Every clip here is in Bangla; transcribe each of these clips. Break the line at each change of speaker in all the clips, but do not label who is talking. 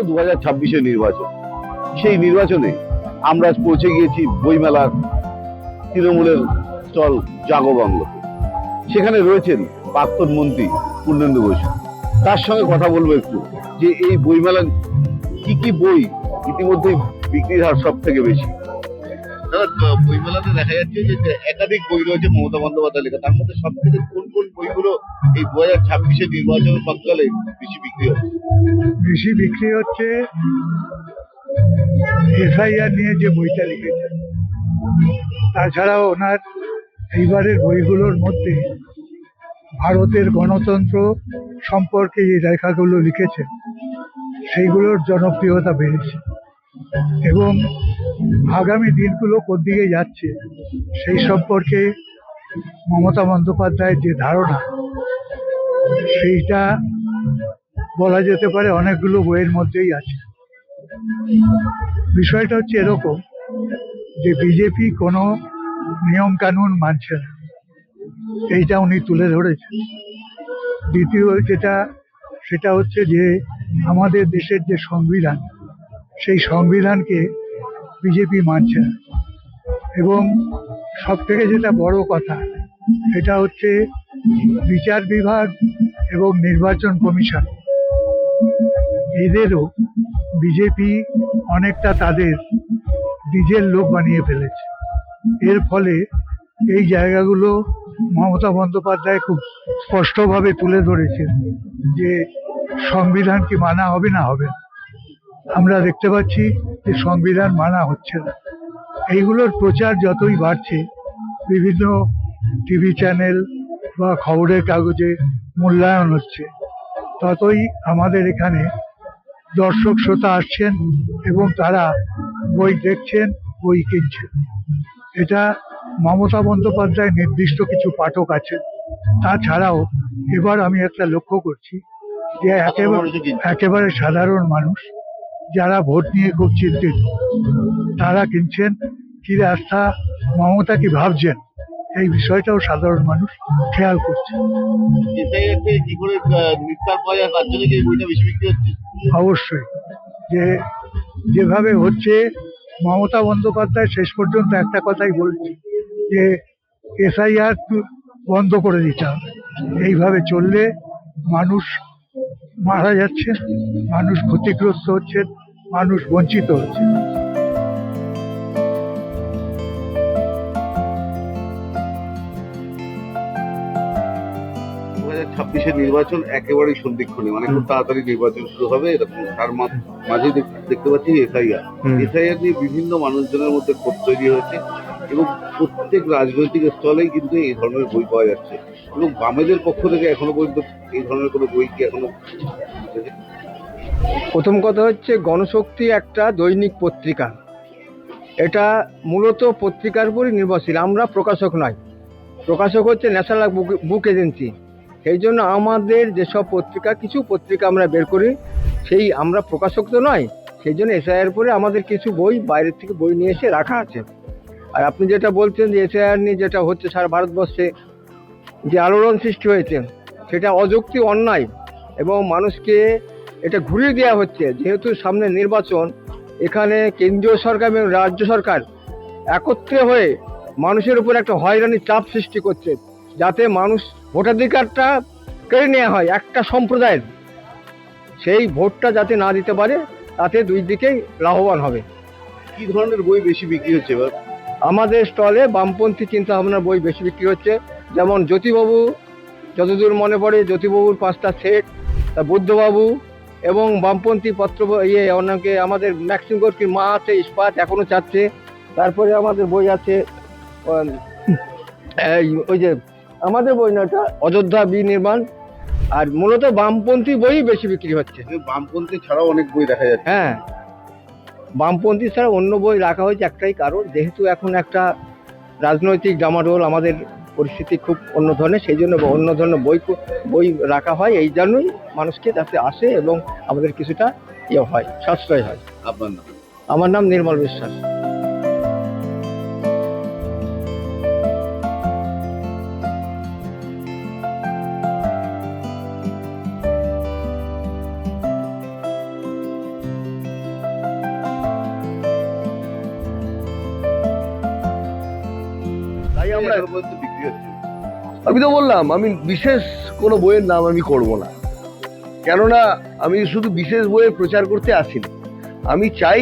2026-এর নির্বাচন। সেই নির্বাচনে আমরা আজ পৌঁছে গিয়েছি বইমেলার তৃণমূলের স্টল জাগো বাংলোতে। সেখানে রয়েছেন প্রাক্তন মন্ত্রী পূর্ণেন্দু বসু। তার সঙ্গে কথা বলবো একটু যে এই বইমেলার কি কি বই ইতিমধ্যেই বিক্রির হার সব থেকে বেশি। দাদা, বইমেলাতে দেখা যাচ্ছে যে একাধিক বই রয়েছে মমতা বন্দ্যোপাধ্যায় লেখা, তার মধ্যে সব থেকে কোন কোন বইগুলো এই 2026-এর নির্বাচন প্রাককালে বেশি বিক্রি হচ্ছে?
বেশি বিক্রি হচ্ছে এসআইআর নিয়ে যে বইটা লিখেছেন। তাছাড়াও ওনার এইবারের বইগুলোর মধ্যে ভারতের গণতন্ত্র সম্পর্কে যে লেখাগুলো লিখেছেন সেইগুলোর জনপ্রিয়তা বেড়েছে এবং আগামী দিনগুলো কোন দিকে যাচ্ছে সেই সম্পর্কে মমতা বন্দ্যোপাধ্যায়ের যে ধারণা সেইটা বলা যেতে পারে অনেকগুলো বইয়ের মধ্যেই আছে। বিষয়টা হচ্ছে এরকম যে বিজেপি কোনো নিয়ম কানুন মানছে না, এইটা উনি তুলে ধরেছেন। দ্বিতীয় সেটা হচ্ছে যে আমাদের দেশের যে সংবিধান সেই সংবিধানকে বিজেপি মানছে না এবং সব থেকে যেটা বড় কথা সেটা হচ্ছে বিচার বিভাগ এবং নির্বাচন কমিশন এদেরও বিজেপি অনেকটা তাদের নিজের লোক বানিয়ে ফেলেছে। এর ফলে এই জায়গাগুলো মমতা বন্দ্যোপাধ্যায় খুব স্পষ্টভাবে তুলে ধরেছেন যে সংবিধান কি মানা হবে না হবে। আমরা দেখতে পাচ্ছি যে সংবিধান মানা হচ্ছে না। এইগুলোর প্রচার যতই বাড়ছে, বিভিন্ন টিভি চ্যানেল বা খবরের কাগজে মূল্যায়ন হচ্ছে, ততই আমাদের এখানে দর্শক শ্রোতা আসছেন এবং তারা বই দেখছেন, বই কিনছেন। এটা মমতা বন্দ্যোপাধ্যায় নির্দিষ্ট কিছু পাঠক আছেন। তাছাড়াও এবার আমি একটা লক্ষ্য করছি যে একেবারে সাধারণ মানুষ যারা ভোট নিয়ে খুব চিন্তিত তারা কিনছেন। কি রাস্তা মমতা কি ভাবছেন এই বিষয়টাও সাধারণ মানুষ খেয়াল করছে। অবশ্যই যেভাবে হচ্ছে মমতা বন্দ্যোপাধ্যায় শেষ পর্যন্ত একটা কথাই বলছে যে এসআইআর বন্ধ করে দিতে হবে। এইভাবে চললে মানুষ মারা যাচ্ছে, মানুষ ক্ষতিগ্রস্ত হচ্ছে, মানুষ বঞ্চিত হচ্ছে।
2026-এর নির্বাচন একেবারেই সন্ধিক্ষণে, মানে খুব তাড়াতাড়ি নির্বাচন শুরু হবে এরকম। তার মাঝে দেখতে পাচ্ছি এসআইআর নিয়ে বিভিন্ন মানুষজনের মধ্যে ক্ষোভ তৈরি হয়েছে এবং প্রত্যেক রাজনৈতিক স্থলেই কিন্তু এই ধরনের বই পাওয়া যাচ্ছে এবং বামেদের পক্ষ থেকে এখনো পর্যন্ত এই ধরনের কোনো বই কি এখনো?
প্রথম কথা হচ্ছে গণশক্তি একটা দৈনিক পত্রিকা, এটা মূলত পত্রিকার উপরই নির্ভরশীল। আমরা প্রকাশক নয়, প্রকাশক হচ্ছে ন্যাশনাল বুক এজেন্সি। সেই জন্য আমাদের যেসব পত্রিকা, কিছু পত্রিকা আমরা বের করি, সেই আমরা প্রকাশক তো নয়, সেই জন্য এসআইআর পরে আমাদের কিছু বই বাইরের থেকে বই নিয়ে এসে রাখা আছে। আর আপনি যেটা বলছেন যে এসআইআর নিয়ে যেটা হচ্ছে সারা ভারতবর্ষে যে আলোড়ন সৃষ্টি হয়েছে, সেটা অযৌক্তিক, অন্যায় এবং মানুষকে এটা ঘুরিয়ে দেওয়া হচ্ছে। যেহেতু সামনে নির্বাচন, এখানে কেন্দ্রীয় সরকার এবং রাজ্য সরকার একত্রে হয়ে মানুষের উপর একটা হয়রানির চাপ সৃষ্টি করছে, যাতে মানুষ ভোটাধিকারটা কেড়ে নেওয়া হয় একটা সম্প্রদায়ের, সেই ভোটটা যাতে না দিতে পারে, তাতে দুই দিকেই লাভবান হবে।
কি ধরনের বই বেশি বিক্রি হচ্ছে এবার?
আমাদের স্টলে বামপন্থী চিন্তা ভাবনার বই বেশি বিক্রি হচ্ছে। যেমন জ্যোতিবাবু, যতদূর মনে পড়ে জ্যোতিবাবুর 5টা সেট, বুদ্ধবাবু এবং বামপন্থী পত্র অনেকে আমাদের ম্যাক্সিম গোর্কির মা আছে, ইস্পাত এখনো চাচ্ছে। তারপরে আমাদের বই আছে ওই যে আমাদের বই না, এটা অযোধ্যা বিনির্মাণ। আর মূলত বামপন্থী বই বেশি বিক্রি হচ্ছে।
বামপন্থী ছাড়াও অনেক বই দেখা যাচ্ছে।
হ্যাঁ, বামপন্থী ছাড়া অন্য বই রাখা হয়েছে একটাই কারণ, যেহেতু এখন একটা রাজনৈতিক ডামাডোল, আমাদের পরিস্থিতি খুব অন্য ধরনের, সেই জন্য অন্য ধরনের বই রাখা হয়। এই জন্যই মানুষকে যাতে আসে এবং আমাদের কিছুটা হয়, সাশ্রয় হয়।
আপনার নাম?
আমার নাম নির্মল বিশ্বাস।
আমরা
এখনো পর্যন্ত বিক্রি হচ্ছে।
আমি তো বললাম আমি বিশেষ কোনো বইয়ের নাম আমি করব না, কেননা আমি শুধু বিশেষ বইয়ের প্রচার করতে আসিনি। আমি চাই,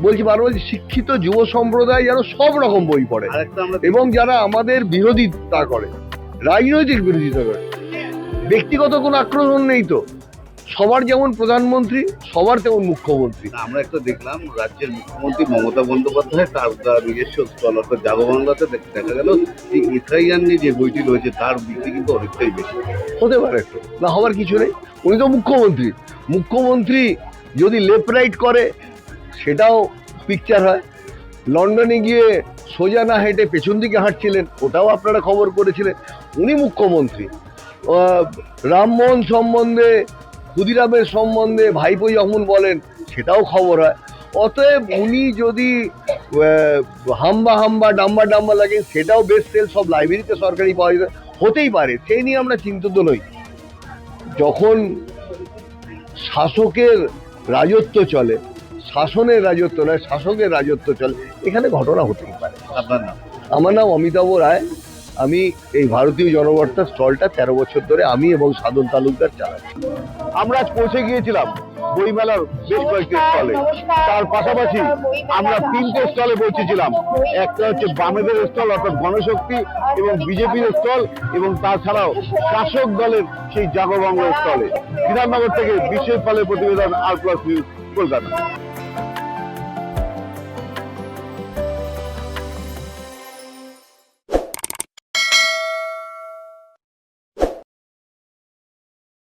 বলছি বারবার, শিক্ষিত যুব সম্প্রদায় যেন সব রকম বই পড়ে
আরেকটা আমরা
এবং যারা আমাদের বিরোধিতা করে, রাজনৈতিক বিরোধিতা করে, ব্যক্তিগত কোনো আক্রমণ নেই তো। সবার যেমন প্রধানমন্ত্রী, সবার তেমন মুখ্যমন্ত্রী।
আমরা একটা দেখলাম রাজ্যের মুখ্যমন্ত্রী মমতা বন্দ্যোপাধ্যায় তার নিজস্ব স্টল অর্থাৎ জাগবাংলাতে দেখা গেল যে এসআইআর যে বইটি রয়েছে তার বিক্রি কিন্তু অনেকটাই বেশি।
হতে পারে একটু, না হওয়ার কিছু নেই। উনি তো মুখ্যমন্ত্রী, মুখ্যমন্ত্রী যদি লেফট রাইট করে সেটাও পিকচার হয়। লন্ডনে গিয়ে সোজা না হেঁটে পেছন দিকে হাঁটছিলেন, ওটাও আপনারা খবর করেছিলেন। উনি মুখ্যমন্ত্রী। রামমোহন সম্বন্ধে, ক্ষুদিরামের সম্বন্ধে ভাইপো যখন বলেন সেটাও খবর হয়। অতএব উনি যদি হাম্বা হাম্বা ডাম্বা ডাম্বা লাগে, সেটাও বেস্ট সেল, সব লাইব্রেরিতে সরকারি পাওয়া যায়, হতেই পারে, সেই নিয়ে আমরা চিন্তিত নই। যখন শাসকের রাজত্ব চলে, শাসনের রাজত্ব নয়, শাসকের রাজত্ব চলে, এখানে ঘটনা হতেই পারে।
আপনার নাম?
আমার নাম অমিতাভ রায়। আমি এই ভারতীয় জনবার্তার স্টলটা 13 বছর ধরে আমি এবং সাধন তালুকদার চালাচ্ছি।
আমরা আজ পৌঁছে গিয়েছিলাম বইমেলার বেশ কয়েকটি স্টলে। তার পাশাপাশি আমরা 3টে স্টলে পৌঁছেছিলাম। একটা হচ্ছে বামেদের স্টল অর্থাৎ গণশক্তি এবং বিজেপির স্টল, এবং তাছাড়াও শাসক দলের সেই জাগবাংলা স্টলে। বিধাননগর থেকে বিশেষ ফলের প্রতিবেদন, আর প্লাস নিউজ, কলকাতা।